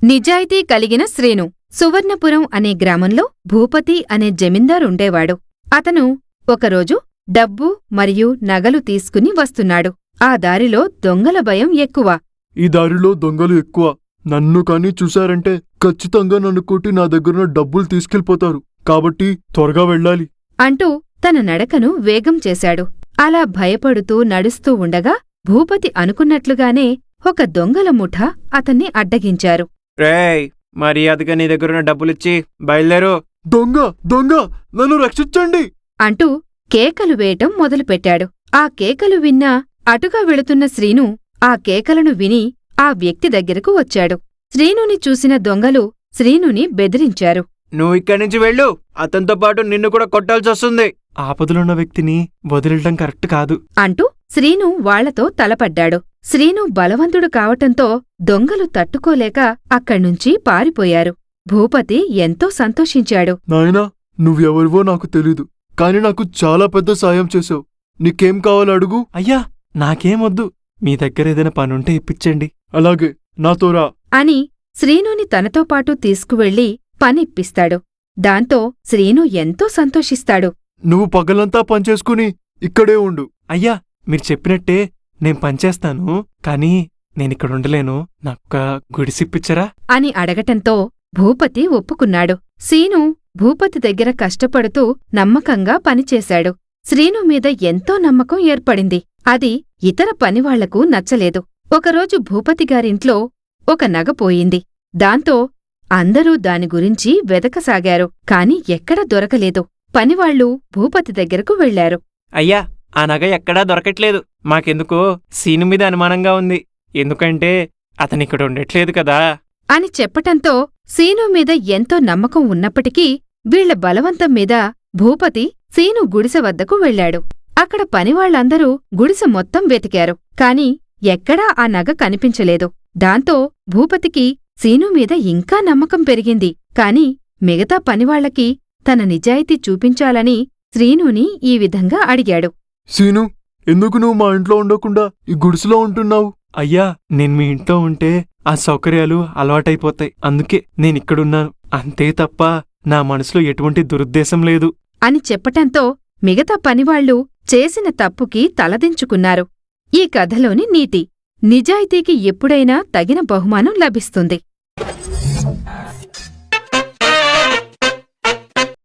నిజాయితీ కలిగిన శ్రీను. సువర్ణపురం అనే గ్రామంలో భూపతి అనే జమీందారుండేవాడు. అతను ఒకరోజు డబ్బు మరియు నగలు తీసుకుని వస్తున్నాడు. ఆ దారిలో దొంగల భయం ఎక్కువ. ఈ దారిలో దొంగలు ఎక్కువ. నన్ను కానీ చూశారంటే ఖచ్చితంగా నన్ను కొట్టి నా దగ్గరున్న డబ్బులు తీసుకెళ్ళిపోతారు. కాబట్టి త్వరగా వెళ్ళాలి అంటూ తన నడకను వేగం చేశాడు. అలా భయపడుతూ నడుస్తూ ఉండగా భూపతి అనుకున్నట్లుగానే ఒక దొంగల ముఠా అతన్ని అడ్డగించారు. రేయ్, మర్యాదగా నీ దగ్గరున్న డబ్బులిచ్చి బయలుదేరు. దొంగ దొంగ నన్ను రక్షించండి అంటూ కేకలు వేయటం మొదలుపెట్టాడు. ఆ కేకలు విన్నా అటుగా వెళుతున్న శ్రీను ఆ కేకలను విని ఆ వ్యక్తి దగ్గరకు వచ్చాడు. శ్రీనుని చూసిన దొంగలు శ్రీనుని బెదిరించారు. నువ్వు ఇక్కడి నుంచి వెళ్ళు, అతనితో పాటు నిన్ను కూడా కొట్టాల్సొస్తుంది. ఆపదలున్న వ్యక్తిని వదిలటం కరెక్ట్ కాదు అంటూ శ్రీను వాళ్లతో తలపడ్డాడు. శ్రీను బలవంతుడు కావటంతో దొంగలు తట్టుకోలేక అక్కడ్నుంచి పారిపోయారు. భూపతి ఎంతో సంతోషించాడు. నాయనా, నువ్వెవరివో నాకు తెలీదు, కాని నాకు చాలా పెద్ద సాయం చేశావు. నీకేం కావాలో అడుగు. అయ్యా, నాకేమొద్దు. మీ దగ్గరేదైనా పనుంటే ఇప్పించండి. అలాగే, నాతో రా అని శ్రీనుని తనతో పాటు తీసుకువెళ్లి పనిప్పిస్తాడు. దాంతో శ్రీను ఎంతో సంతోషిస్తాడు. నువ్వు పగలంతా పనిచేసుకుని ఇక్కడే ఉండు. అయ్యా, మీరు చెప్పినట్టే నేను పనిచేస్తాను. కానీ నేనిక్కడుండలేను. నాకొక గుడిసిప్పిచ్చరా అని అడగటంతో భూపతి ఒప్పుకున్నాడు. శ్రీను భూపతి దగ్గర కష్టపడుతూ నమ్మకంగా పనిచేశాడు. శ్రీను మీద ఎంతో నమ్మకం ఏర్పడింది. అది ఇతర పనివాళ్లకు నచ్చలేదు. ఒకరోజు భూపతిగారింట్లో ఒక నగ పోయింది. దాంతో అందరూ దాని గురించి వెదకసాగారు. కాని ఎక్కడా దొరకలేదు. పనివాళ్లు భూపతి దగ్గరకు వెళ్లారు. అయ్యా, ఆ నగ ఎక్కడా దొరకట్లేదు. మాకెందుకో సీను మీద అనుమానంగా ఉంది. ఎందుకంటే అతనిక్కడ ఉండట్లేదు కదా అని చెప్పటంతో సీను మీద ఎంతో నమ్మకం ఉన్నప్పటికీ వీళ్ల బలవంతం మీద భూపతి సీను గుడిసె వద్దకు వెళ్లాడు. అక్కడ పనివాళ్లందరూ గుడిసె మొత్తం వెతికారు. కాని ఎక్కడా ఆ నగ కనిపించలేదు. దాంతో భూపతికి సీను మీద ఇంకా నమ్మకం పెరిగింది. కాని మిగతా పనివాళ్లకి తన నిజాయితీ చూపించాలని శ్రీనుని ఈ విధంగా అడిగాడు. సీను, ఎందుకు నువ్వు మా ఇంట్లో ఉండకుండా ఈ గుడిసెలో ఉంటున్నావు? అయ్యా, నేను మీ ఇంట్లో ఉంటే ఆ సౌకర్యాలు అలవాటైపోతాయి. అందుకే నేనిక్కడున్నాను. అంతే తప్ప నా మనసులో ఎటువంటి దురుద్దేశం లేదు అని చెప్పటంతో మిగతా పనివాళ్లు చేసిన తప్పుకి తలదించుకున్నారు. ఈ కథలోని నీతి: నిజాయితీకి ఎప్పుడైనా తగిన బహుమానం లభిస్తుంది.